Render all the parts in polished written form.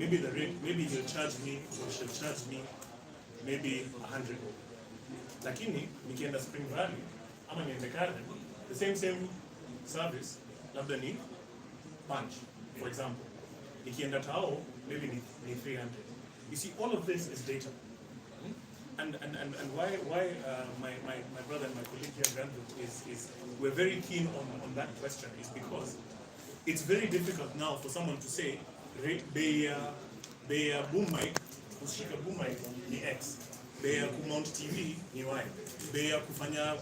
maybe the rate, maybe he'll charge me or she'll charge me maybe 100. Lakini nikienda Spring Valley ama niende Cartel, the same service labda ni punch, for example. Nikienda Tao, maybe ni 300. You see, all of this is data. And why my brother and my colleague here, Granville, is we're very keen on that question is because it's very difficult now for someone to say they boom mic, kushika boom mic ni X, they mount TV ni Y, they kufanya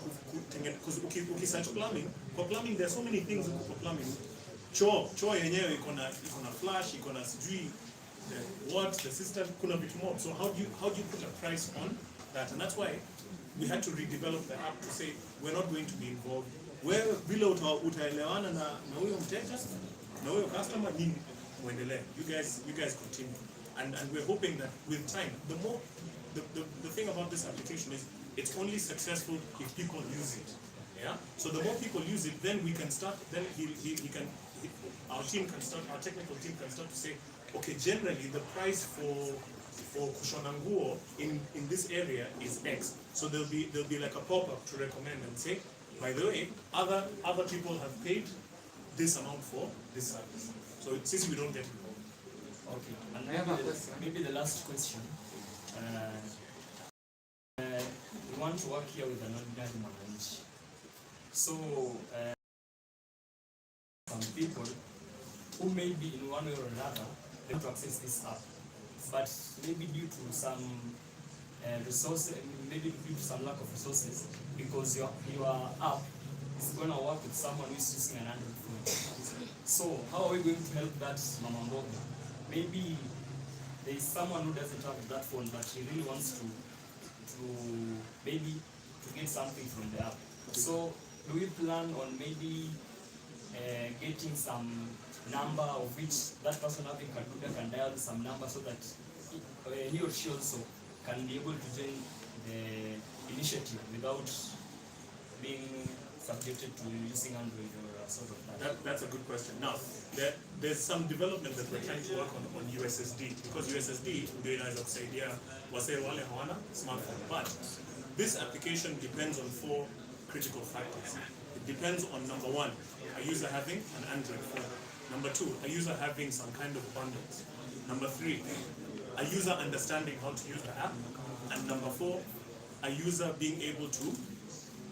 ukisearch plumbing. For plumbing there are so many things for plumbing. Choo yenyewe iko na flash, iko na sijui what the system kuna vitu more. So how do you put a price on that? And that's why we had to redevelop the app to say we're not going to be involved. Where vile utaelewana na huyo mteja na huyo customer nini muendelee. You guys continue. And we're hoping that with time, the thing about this application is it's only successful if people use it. Yeah. So the more people use it, then we can start. Then our technical team can start to say, okay, generally the price for kushona nguo in this area is X. So there'll be like a pop-up to recommend and say, by the way, other people have paid this amount for this service. So since we don't get involved. Okay. And maybe the last question. We want to work here with an ordinary mwananchi. So some people who may be in one way or another they want to access this app, but maybe due to some resources, maybe due to some lack of resources, because your app is going to work with someone who is using an Android phone. So how are we going to help that mama mboga? Maybe there is someone who doesn't have that phone, but he really wants to get something from the app. So do we plan on maybe getting some number of which that person having computer can dial some number so that he or she also can be able to join the initiative without being subjected to using Android or sort of that? That's a good question. Now, there's some development that we're trying to work on USSD, because USSD ndio inaweza kusaidia wasee wale hawana smartphone. But this application depends on 4 critical factors. It depends on, number 1, a user having an Android phone. Number 2, a user having some kind of bundles. Number 3, a user understanding how to use the app. And number 4, a user being able to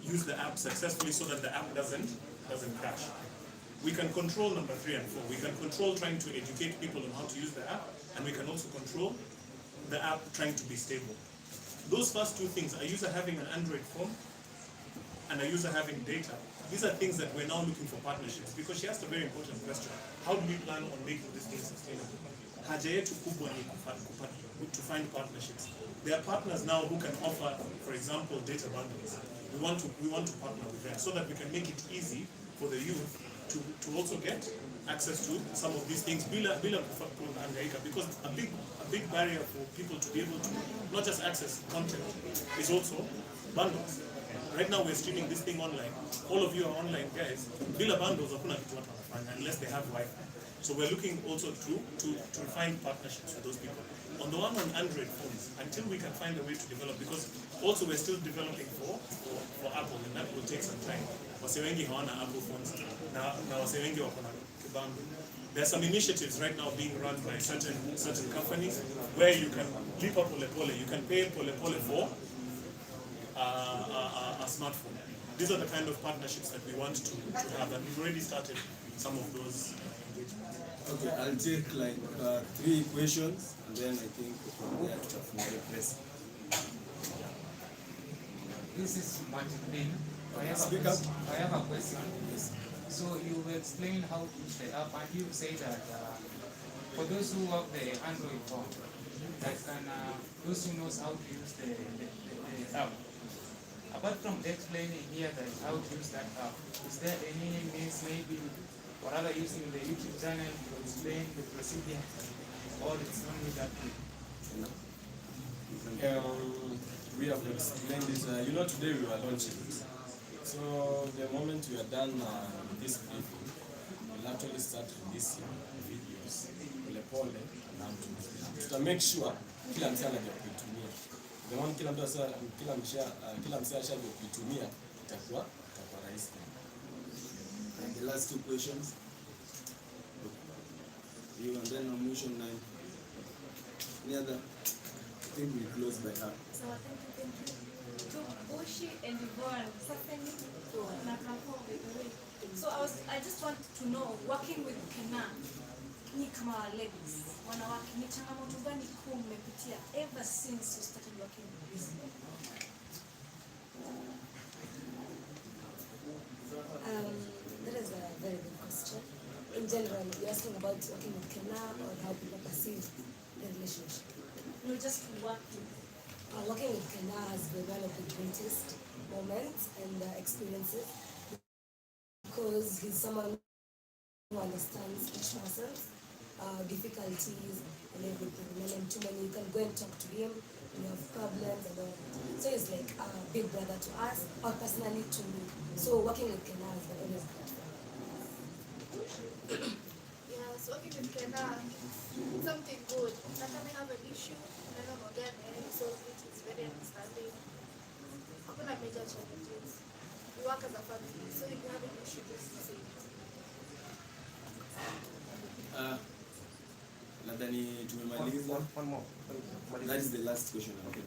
use the app successfully so that the app doesn't crash. We can control number 3 and 4. We can control trying to educate people on how to use the app, and we can also control the app trying to be stable. Those first 2 things, a user having an Android phone and a user having data, these are things that we're now looking for partnerships, because she asked a very important question. How do we plan on making this thing sustainable? Haja yetu kubwa ni to find partnerships. There are partners now who can offer, for example, data bundles. We want to partner with them so that we can make it easy for the youth to also get access to some of these things bila kuhangaika, because a big barrier for people to be able to not just access content is also bundles. Right now we're streaming this thing online. All of you are online guys. Bila bundles hakuna kitu watu wanafanya unless they have Wi-Fi. So we're looking also to find partnerships with those people. On the one on Android phones, until we can find a way to develop, because also we're still developing for Apple, and that will take some time. Wase wengi hawana Apple phones na wase wengi wako na kibango. There are some initiatives right now being run by certain companies where you can Lipa pole, you can pay pole for a smartphone. These are the kind of partnerships that we want to have, and we've already started some of those engagements. Okay, I'll take like 3 questions, and then I think we have to press. This is Mutembei. I have a question. Yes. So you explained how to use the app, and you say that for those who have the Android phone, that can those who knows how to use the app. Apart from explaining here that how to use that app, is there any means maybe or rather using the YouTube channel to explain the procedure, or it's only that way? We have explained this. Today we were launching it. So the moment we are done with this briefing, we'll actually start releasing videos, pole, and tuta make sure kila msee anajua kuitumia. The one kila msee ashajua kuitumia itakuwa rahisi. And the last two questions. You and then on mission 9. Any other? I think we close by her. So thank you. To Bushi and Yvonne, so I just want to know, working with Kenar, ni kama ladies, wanawake, ni changamoto gani kuu mmepitia ever since you started working with this? That is a very good question. In general, you're asking about working with Kenar or how people perceive the relationship. No, just working. Working with Kenar has been one of the greatest moments and experiences because he's someone who understands each person's difficulties and everything. And when you can go and talk to him when you have problems and all. So he's like a big brother to us, or personally to me. So working with Kenar has been always great. Yes, working with Kenar, something good. That time I have an issue, I don't know again, and so it is very understanding. Hakuna major challenges. We work as a family, so if you have an issue, just say it. Nadhani tumemaliza. One more. That is the last question. Okay.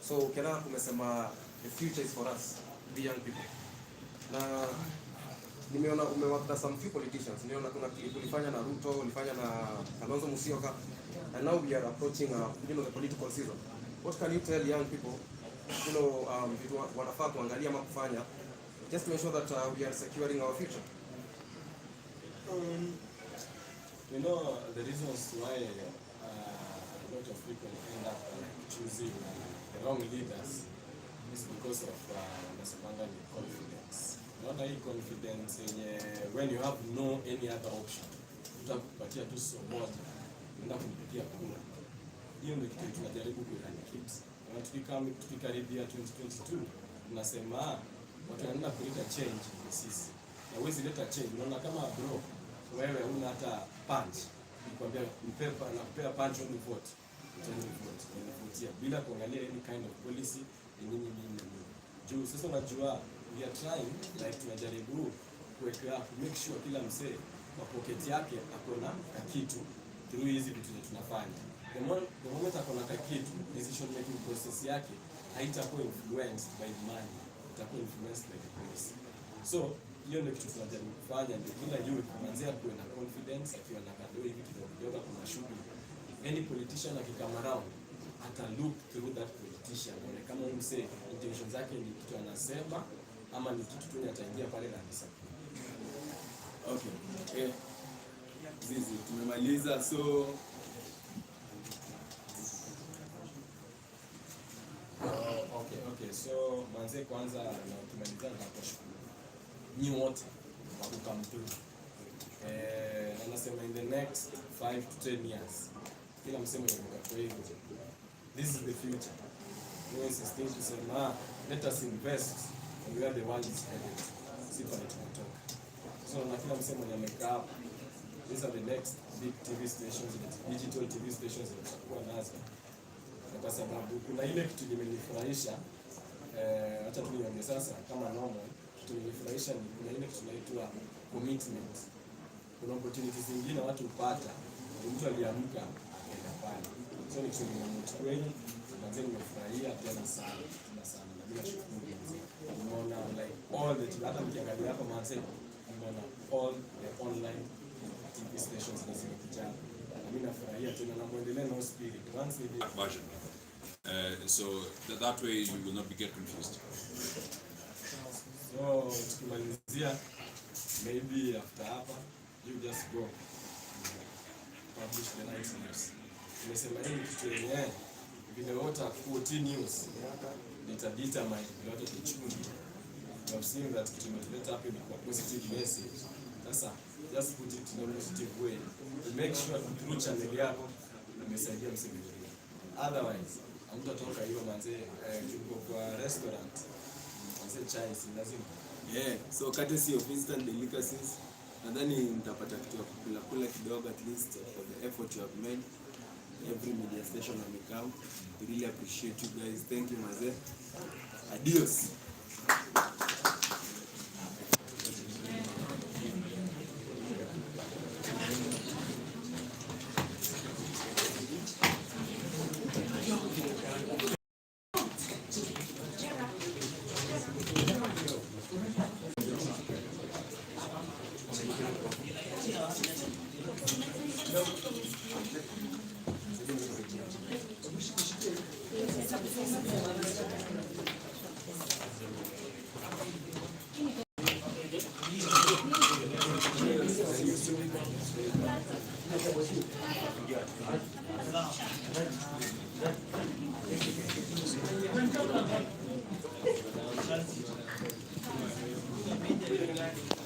So Kenar umesema the future is for us, the young people. Na nimeona umework na some few politicians. Nimeona kuna clip ulifanya na Ruto, ulifanya na Kalonzo Musyoka, and now we are approaching the political season. What can you tell young people, vitu wanafaa kuangalia ama kufanya just to make sure that we are securing our future? The reasons why a lot of people end up choosing the wrong leaders is because of confidence. Not hii confidence when you have no any other option. Utakupatia tu moja, nenda kumpigia kura. Hiyo ndio kitu tunajaribu kueradicate. Na tukikaribia 2022 tunasema watu wanaenda kuleta change ni sisi. Na huwezi leta change. Unaona kama bro wewe huna hata punch. Nikwambia napea punch on vote. Vote bila kuangalia any kind of policy nini. Juu sasa unajua we are trying like tunajaribu kuweka make sure kila msee kwa pocket yake akona kitu through hizi vitu tunafanya. The moment akona kitu, decision making process yake haitakuwa influenced by the money, itakuwa influenced by the policy. So hiyo ndio kitu tunajaribu kufanya, ndio kila youth kuanzia kuwe na confidence, akiwa na kadoi hivi kidogo kuna shughuli. Any politician akikama around ata look through that politician, na kama msee intentions zake ni kitu anasema ama ni kitu tu ataingia pale na nisa. Okay. Zizi tumemaliza, so Okay, so manze kwanza na tumalizana na kushukuru nyi wote kwa kukam through. Na nasema in the next 5 to 10 years kila msemo yuko kwa hivyo, this is the future. We insisting to say let us invest and we are the ones headed. Sipa tunatoka. So na kila msemo yamekaa hapa. These are the next big TV stations, digital TV stations that tutakuwa nazo. Kwa sababu kuna ile kitu imenifurahisha, hata tuliongea sasa kama normal, kitu imenifurahisha ni kuna ile kitu inaitwa commitment. Kuna opportunities zingine watu hupata, mtu aliamka akaenda pale. So ni kitu nimechukua, kwanza nimefurahia tena sana na bila shukrani mzee. Umeona like all the hata mkiangalia hapa manze, umeona all the online TV stations na zimekuja. Mimi nafurahia tena na muendelee na spirit. Once we version. So that way you will not get confused. So tukimalizia, maybe after hapa you just go publish the nice news. Nimesema hii kitu yenyewe vile wote 14 news determine what to choose. I've seen that kitu imetuleta hapa ni kwa positive message. Sasa just put it in a positive way to make sure through channel yako umesaidia msemaji. Otherwise hamtatoka hiyo manze, tuko kwa restaurant manze chai si lazima. So courtesy of instant delicacies, nadhani mtapata kitu ya kula kidogo at least for the effort you have made. every media station wamekam. We really appreciate you guys. Thank you mazee. Adios.